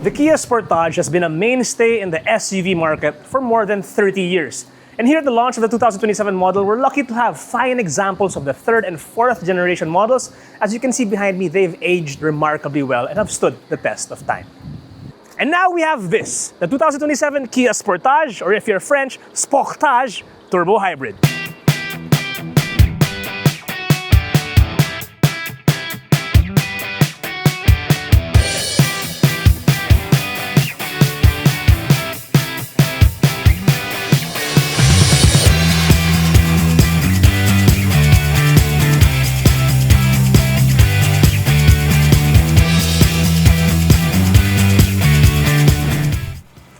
The Kia Sportage has been a mainstay in the SUV market for more than 30 years. And here at the launch of the 2027 model, we're lucky to have fine examples of the third and fourth generation models. As you can see behind me, they've aged remarkably well and have stood the test of time. And now we have this, the 2027 Kia Sportage, or if you're French, Sportage Turbo Hybrid.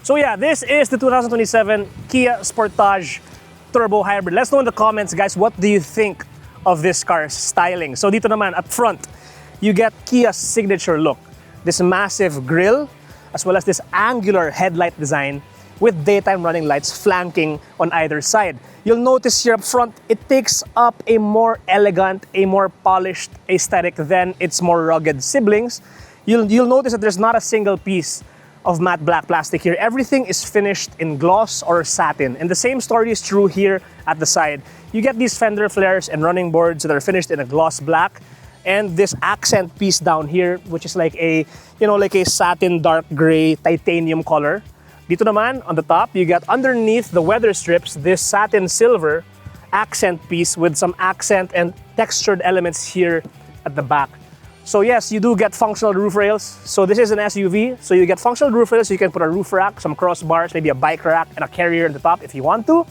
So yeah, this is the 2027 Kia Sportage Turbo Hybrid. Let's know in the comments, guys, what do you think of this car's styling? So dito naman, up front, you get Kia's signature look. This massive grille, as well as this angular headlight design with daytime running lights flanking on either side. You'll notice here up front, it takes up a more elegant, a more polished aesthetic than its more rugged siblings. You'll notice that there's not a single piece of matte black plastic here. Everything is finished in gloss or satin. And the same story is true here at the side. You get these fender flares and running boards that are finished in a gloss black, and this accent piece down here, which is like a, like a satin dark gray titanium color. Dito naman, on the top, you get underneath the weather strips, this satin silver accent piece with some accent and textured elements here at the back. So yes, you do get functional roof rails. So this is an SUV, so you get functional roof rails, so you can put a roof rack, some crossbars, maybe a bike rack, and a carrier on the top if you want to.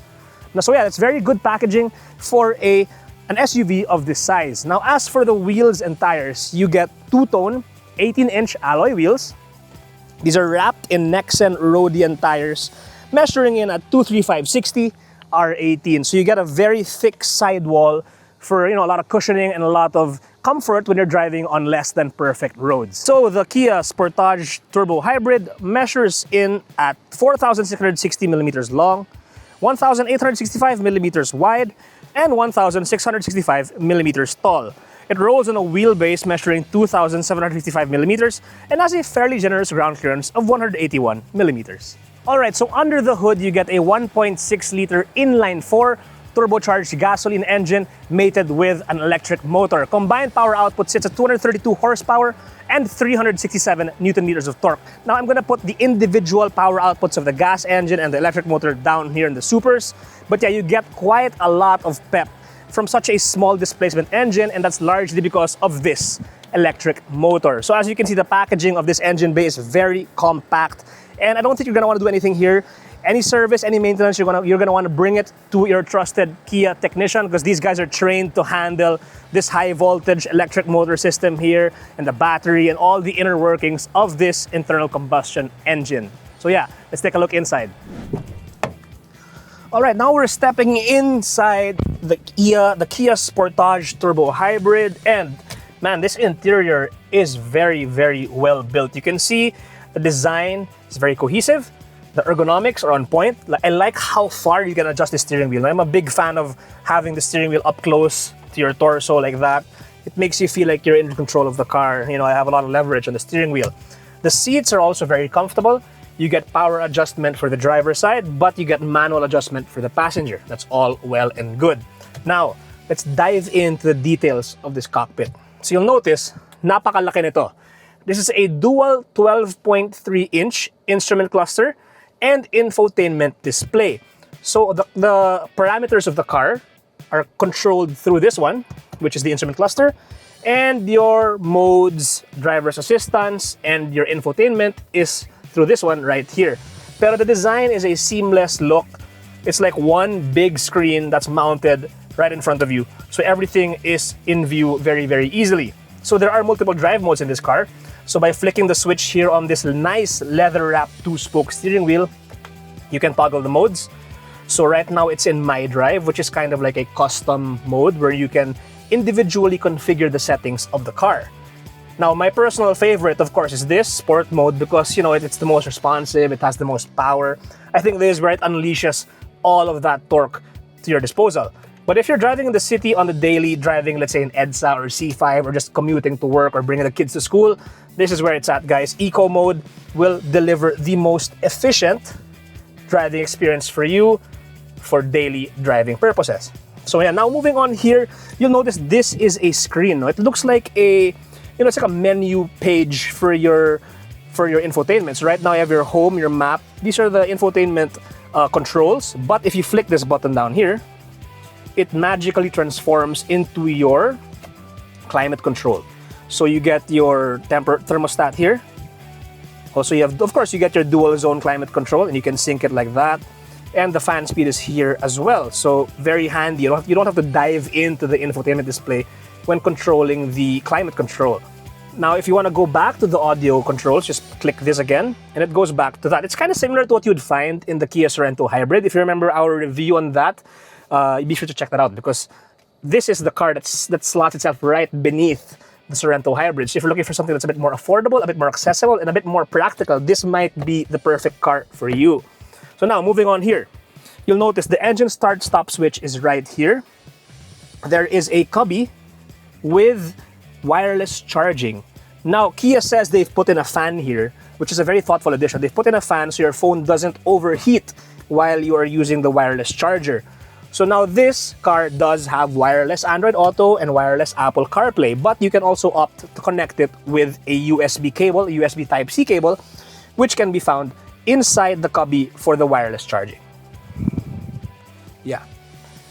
Now, so yeah, it's very good packaging for an SUV of this size. Now, as for the wheels and tires, you get two-tone 18-inch alloy wheels. These are wrapped in Nexen Rhodian tires, measuring in at 235/60 R18. So you get a very thick sidewall for a lot of cushioning and a lot of comfort when you're driving on less than perfect roads. So the Kia Sportage Turbo Hybrid measures in at 4,660 millimeters long, 1,865 millimeters wide, and 1,665 millimeters tall. It rolls on a wheelbase measuring 2,755 millimeters and has a fairly generous ground clearance of 181 millimeters. Alright, so under the hood you get a 1.6-liter inline-4 turbocharged gasoline engine mated with an electric motor. Combined power output sits at 232 horsepower and 367 Newton meters of torque. Now I'm gonna put the individual power outputs of the gas engine and the electric motor down here in the supers. But yeah, you get quite a lot of pep from such a small displacement engine, and that's largely because of this electric motor. So as you can see, the packaging of this engine bay is very compact, and I don't think you're gonna wanna do anything here. Any service, any maintenance, you're gonna want to bring it to your trusted Kia technician, because these guys are trained to handle this high voltage electric motor system here and the battery and all the inner workings of this internal combustion engine. So yeah, let's take a look inside. All right, now we're stepping inside the Kia Sportage Turbo Hybrid, and man, this interior is very, very well built. You can see the design is very cohesive. The ergonomics are on point. I like how far you can adjust the steering wheel. I'm a big fan of having the steering wheel up close to your torso like that. It makes you feel like you're in control of the car. I have a lot of leverage on the steering wheel. The seats are also very comfortable. You get power adjustment for the driver's side, but you get manual adjustment for the passenger. That's all well and good. Now, let's dive into the details of this cockpit. So you'll notice, napakalaki nito. This is a dual 12.3-inch instrument cluster and infotainment display. So the parameters of the car are controlled through this one, which is the instrument cluster, and your modes, driver's assistance, and your infotainment is through this one right here. Pero the design is a seamless look. It's like one big screen that's mounted right in front of you. So everything is in view very, very easily. So there are multiple drive modes in this car. So by flicking the switch here on this nice leather-wrapped two-spoke steering wheel, you can toggle the modes. So right now it's in My Drive, which is kind of like a custom mode where you can individually configure the settings of the car. Now, my personal favorite, of course, is this Sport mode because, it's the most responsive, it has the most power. I think this is where it unleashes all of that torque to your disposal. But if you're driving in the city on the daily, driving, let's say, in EDSA or C5, or just commuting to work or bringing the kids to school, this is where it's at, guys. Eco mode will deliver the most efficient driving experience for you for daily driving purposes. So yeah, now moving on here, you'll notice this is a screen. No? It looks like a, it's like a menu page for your infotainment. So right now you have your home, your map. These are the infotainment controls. But if you flick this button down here, it magically transforms into your climate control. So you get your thermostat here. Also, you have, of course, you get your dual zone climate control, and you can sync it like that. And the fan speed is here as well. So very handy. You don't have to dive into the infotainment display when controlling the climate control. Now, if you want to go back to the audio controls, just click this again, and it goes back to that. It's kind of similar to what you'd find in the Kia Sorento Hybrid. If you remember our review on that, be sure to check that out, because this is the car that slots itself right beneath the Sorento Hybrid. So if you're looking for something that's a bit more affordable, a bit more accessible, and a bit more practical, this might be the perfect car for you. So now, moving on here, you'll notice the engine start-stop switch is right here. There is a cubby with wireless charging. Now, Kia says they've put in a fan here, which is a very thoughtful addition. They've put in a fan so your phone doesn't overheat while you are using the wireless charger. So now this car does have wireless Android Auto and wireless Apple CarPlay, but you can also opt to connect it with a USB cable, a USB Type-C cable, which can be found inside the cubby for the wireless charging. Yeah.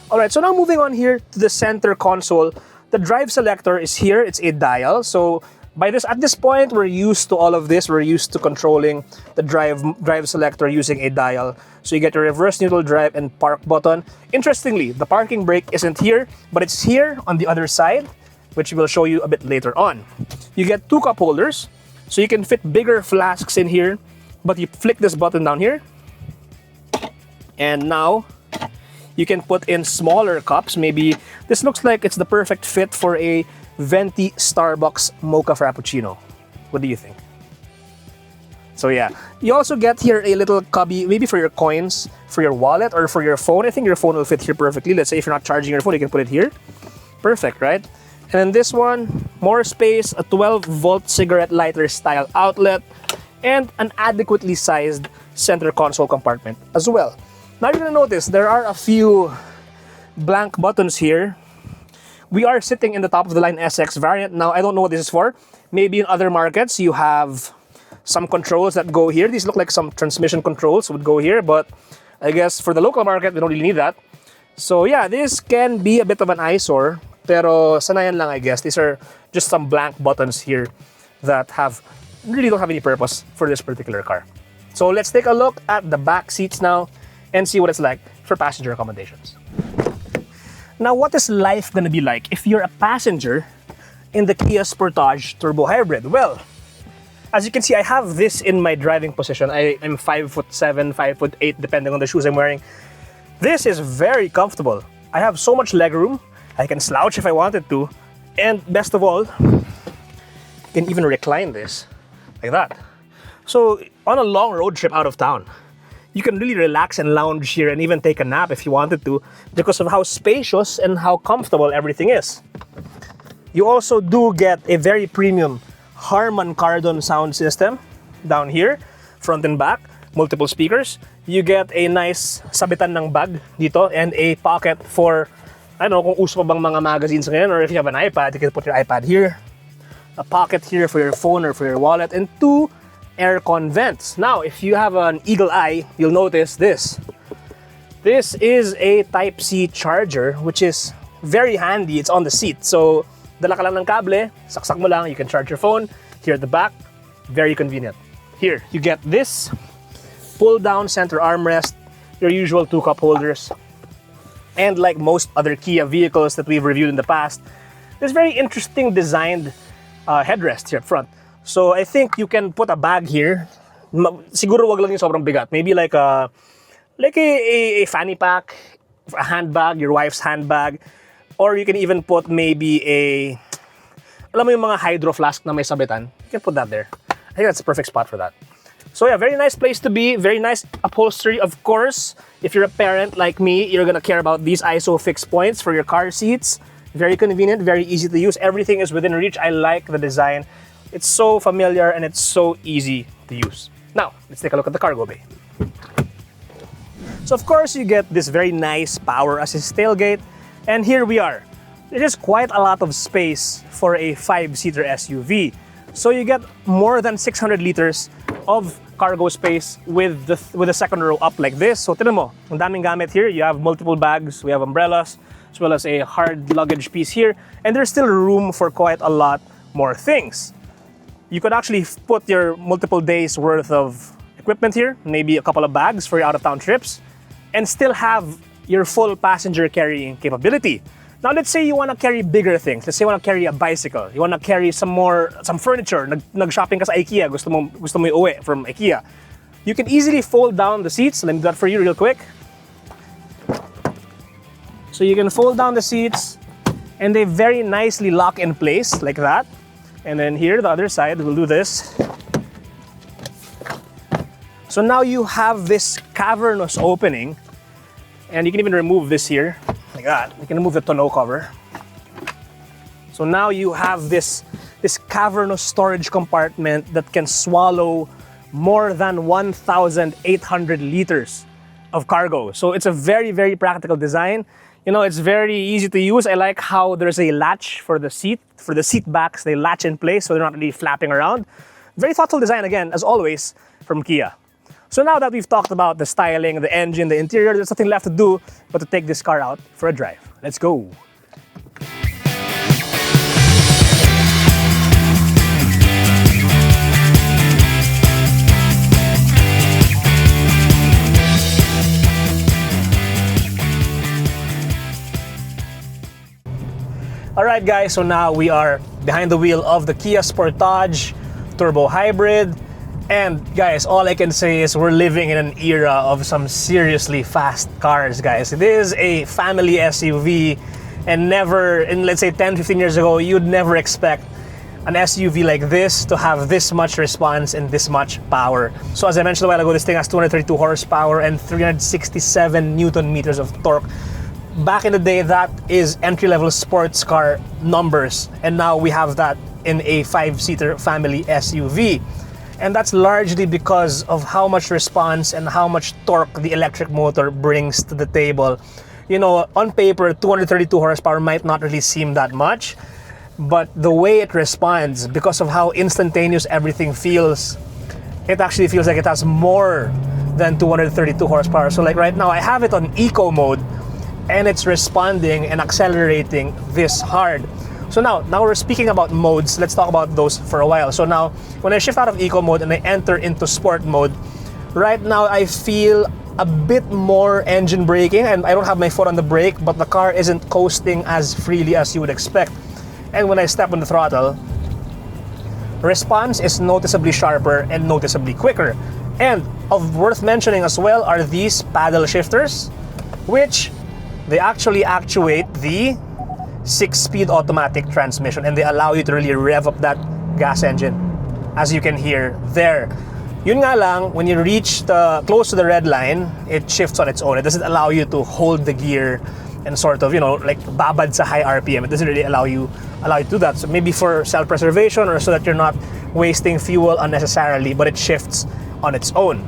All right, so now moving on here to the center console. The drive selector is here. It's a dial. So at this point, we're used to all of this. We're used to controlling the drive selector using a dial. So you get your reverse neutral drive and park button. Interestingly, the parking brake isn't here, but it's here on the other side, which we'll show you a bit later on. You get 2 cup holders, so you can fit bigger flasks in here, but you flick this button down here, and now you can put in smaller cups. Maybe this looks like it's the perfect fit for a venti Starbucks mocha frappuccino. What do you think? So yeah, you also get here a little cubby, maybe for your coins, for your wallet, or for your phone. I think your phone will fit here perfectly. Let's say if you're not charging your phone, you can put it here. Perfect, right? And then this one, more space, a 12-volt cigarette lighter style outlet, and an adequately sized center console compartment as well. Now you're gonna notice there are a few blank buttons here. We are sitting in the top of the line SX variant. Now I don't know what this is for. Maybe in other markets you have some controls that go here. These look like some transmission controls would go here, but I guess for the local market we don't really need that. So yeah, this can be a bit of an eyesore, pero sanayan lang, I guess. These are just some blank buttons here that really don't have any purpose for this particular car. So let's take a look at the back seats now and see what it's like for passenger accommodations. Now, what is life gonna be like if you're a passenger in the Kia Sportage Turbo Hybrid? Well, as you can see, I have this in my driving position. I am 5'7", 5'8", depending on the shoes I'm wearing. This is very comfortable. I have so much legroom. I can slouch if I wanted to. And best of all, you can even recline this like that. So on a long road trip out of town, you can really relax and lounge here and even take a nap if you wanted to, because of how spacious and how comfortable everything is. You also do get a very premium Harman Kardon sound system down here, front and back, multiple speakers. You get a nice sabitan ng bag dito and a pocket for, I don't know kung uso pa bang mga magazines ngayon, or if you have an iPad, you can put your iPad here. A pocket here for your phone or for your wallet, and 2 aircon vents. Now, if you have an eagle eye, you'll notice this. This is a Type-C charger, which is very handy. It's on the seat. So, dala ka lang ng kable, saksak mo lang, you can charge your phone. Here at the back, very convenient. Here, you get this pull-down center armrest, your usual 2 cup holders. And like most other Kia vehicles that we've reviewed in the past, there's very interesting designed headrest here up front. So I think you can put a bag here. Siguro wag lang yung sobrang bigat. Maybe like a fanny pack, a handbag, your wife's handbag, or you can even put maybe alam mo yung mga hydro flask na may sabitan. You can put that there. I think that's a perfect spot for that. So yeah, very nice place to be. Very nice upholstery, of course. If you're a parent like me, you're gonna care about these ISO fixed points for your car seats. Very convenient, very easy to use. Everything is within reach. I like the design. It's so familiar and it's so easy to use. Now, let's take a look at the cargo bay. So of course, you get this very nice power assist tailgate, and here we are. There is quite a lot of space for a 5-seater SUV. So you get more than 600 liters of cargo space with the second row up like this. So tignan mo, ang daming gamit here. You have multiple bags, we have umbrellas, as well as a hard luggage piece here. And there's still room for quite a lot more things. You could actually put your multiple days worth of equipment here, maybe a couple of bags for your out-of-town trips, and still have your full passenger carrying capability. Now, let's say you want to carry bigger things. Let's say you want to carry a bicycle. You want to carry some furniture. Nag-shopping ka sa IKEA. Gusto mo iuwi from IKEA. You can easily fold down the seats. Let me do that for you real quick. So you can fold down the seats, and they very nicely lock in place like that. And then here, the other side, we'll do this. So now you have this cavernous opening, and you can even remove this here, like that. You can remove the tonneau cover. So now you have this cavernous storage compartment that can swallow more than 1,800 liters of cargo. So it's a very, very practical design. You know, it's very easy to use. I like how there's a latch for the seat backs. They latch in place so they're not really flapping around. Very thoughtful design, again, as always, from Kia. So now that we've talked about the styling, the engine, the interior, there's nothing left to do but to take this car out for a drive. Let's go. Alright guys, so now we are behind the wheel of the Kia Sportage Turbo Hybrid. And guys, all I can say is we're living in an era of some seriously fast cars, guys. It is a family SUV, and never, in let's say 10, 15 years ago, you'd never expect an SUV like this to have this much response and this much power. So as I mentioned a while ago, this thing has 232 horsepower and 367 Newton meters of torque. Back in the day, that is entry-level sports car numbers, and now we have that in a 5-seater family SUV. And that's largely because of how much response and how much torque the electric motor brings to the table. You know, on paper, 232 horsepower might not really seem that much, but the way it responds, because of how instantaneous everything feels, it actually feels like it has more than 232 horsepower. So like right now, I have it on eco mode, and it's responding and accelerating this hard. So now we're speaking about modes. Let's talk about those for a while. So now, when I shift out of eco mode and I enter into sport mode, right now I feel a bit more engine braking, and I don't have my foot on the brake, but the car isn't coasting as freely as you would expect. And when I step on the throttle, response is noticeably sharper and noticeably quicker. And worth mentioning as well are these paddle shifters, which they actually actuate the 6-speed automatic transmission, and they allow you to really rev up that gas engine, as you can hear there. Yun nga lang, when you reach close to the red line, it shifts on its own. It doesn't allow you to hold the gear and sort of, you know, like babad sa high RPM. It doesn't really allow you to do that. So maybe for self-preservation or so that you're not wasting fuel unnecessarily, but it shifts on its own.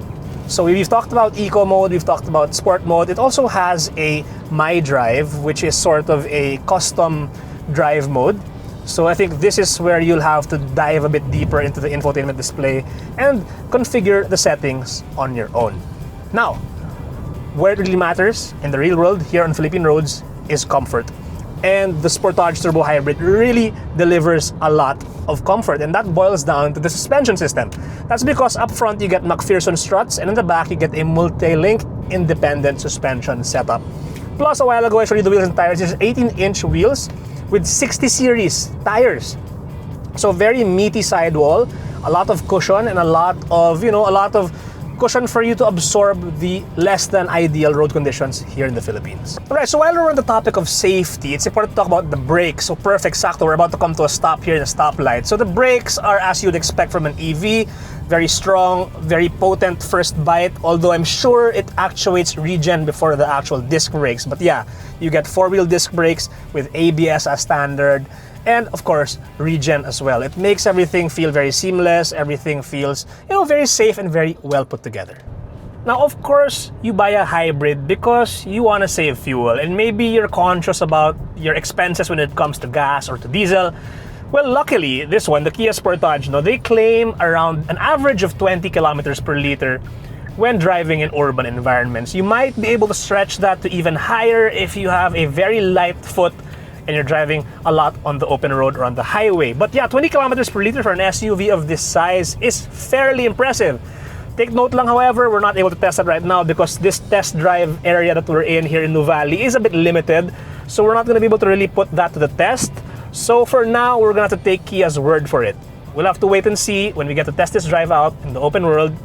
So we've talked about eco mode, we've talked about sport mode. It also has a My Drive, which is sort of a custom drive mode. So I think this is where you'll have to dive a bit deeper into the infotainment display and configure the settings on your own. Now, where it really matters in the real world here on Philippine roads is comfort. And the Sportage Turbo Hybrid really delivers a lot of comfort, and that boils down to the suspension system. That's because up front you get McPherson struts, and in the back you get a multi-link independent suspension setup. Plus, a while ago I showed you the wheels and tires. There's 18-inch wheels with 60 series tires. So very meaty sidewall, a lot of cushion, and a lot of cushion for you to absorb the less than ideal road conditions here in the Philippines. Alright, so while we're on the topic of safety, it's important to talk about the brakes. So perfect, sakto, we're about to come to a stop here in a stoplight. So the brakes are as you'd expect from an EV, very strong, very potent first bite, although I'm sure it actuates regen before the actual disc brakes. But yeah, you get 4-wheel disc brakes with ABS as standard, and of course, regen as well. It makes everything feel very seamless, everything feels, very safe and very well put together. Now, of course, you buy a hybrid because you want to save fuel, and maybe you're conscious about your expenses when it comes to gas or to diesel. Well, luckily, this one, the Kia Sportage, they claim around an average of 20 kilometers per liter when driving in urban environments. You might be able to stretch that to even higher if you have a very light foot and you're driving a lot on the open road or on the highway. But yeah, 20 kilometers per liter for an SUV of this size is fairly impressive. Take note lang, however, we're not able to test it right now because this test drive area that we're in here in Nuvali is a bit limited. So we're not going to be able to really put that to the test. So for now, we're going to have to take Kia's word for it. We'll have to wait and see when we get to test this drive out in the open world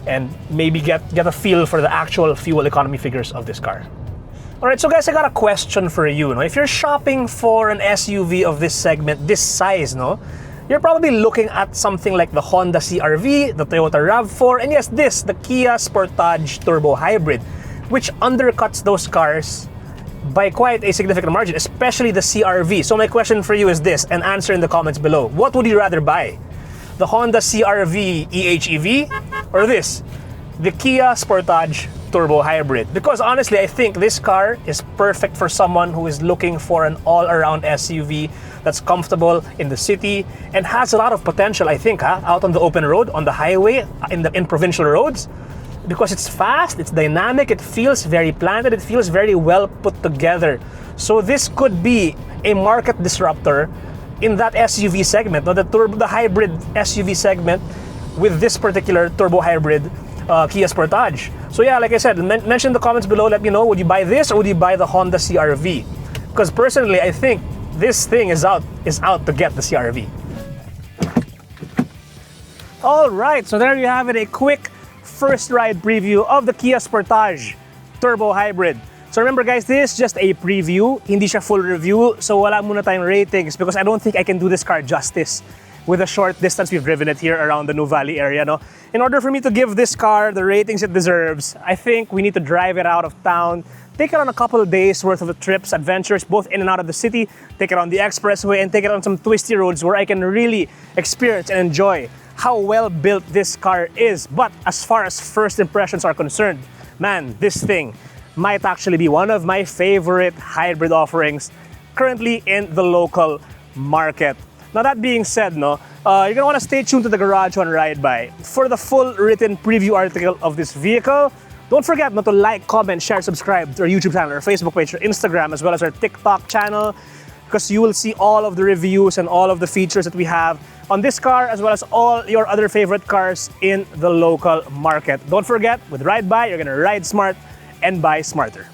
and maybe get a feel for the actual fuel economy figures of this car. Alright, so guys, I got a question for you. If you're shopping for an SUV of this segment, this size, you're probably looking at something like the Honda CR-V, the Toyota RAV4, and yes, the Kia Sportage Turbo Hybrid, which undercuts those cars by quite a significant margin, especially the CR-V. So my question for you is this, and answer in the comments below. What would you rather buy? The Honda CR-V EHEV or this, the Kia Sportage Turbo Hybrid? Because honestly, I think this car is perfect for someone who is looking for an all-around SUV that's comfortable in the city and has a lot of potential, I think, out on the open road, on the highway, in provincial roads. Because it's fast, it's dynamic, it feels very planted, it feels very well put together. So this could be a market disruptor in that SUV segment, the hybrid SUV segment with this particular turbo hybrid Kia Sportage. So yeah, like I said, mention in the comments below, let me know, would you buy this or would you buy the Honda CR-V? Because personally, I think this thing is out to get the CR-V. All right, so there you have it, a quick first ride preview of the Kia Sportage Turbo Hybrid. So remember guys, this is just a preview, hindi siya full review, so wala muna tayong ratings because I don't think I can do this car justice with the short distance we've driven it here around the Nuvali area. In order for me to give this car the ratings it deserves, I think we need to drive it out of town, take it on a couple of days worth of trips, adventures, both in and out of the city, take it on the expressway, and take it on some twisty roads where I can really experience and enjoy how well built this car is. But as far as first impressions are concerned, man, this thing might actually be one of my favorite hybrid offerings currently in the local market. Now that being said, you're gonna wanna stay tuned to the Garage on Ride By for the full written preview article of this vehicle. Don't forget to like, comment, share, subscribe to our YouTube channel, our Facebook page, our Instagram, as well as our TikTok channel, because you will see all of the reviews and all of the features that we have on this car, as well as all your other favorite cars in the local market. Don't forget, with Ride By, you're gonna ride smart and buy smarter.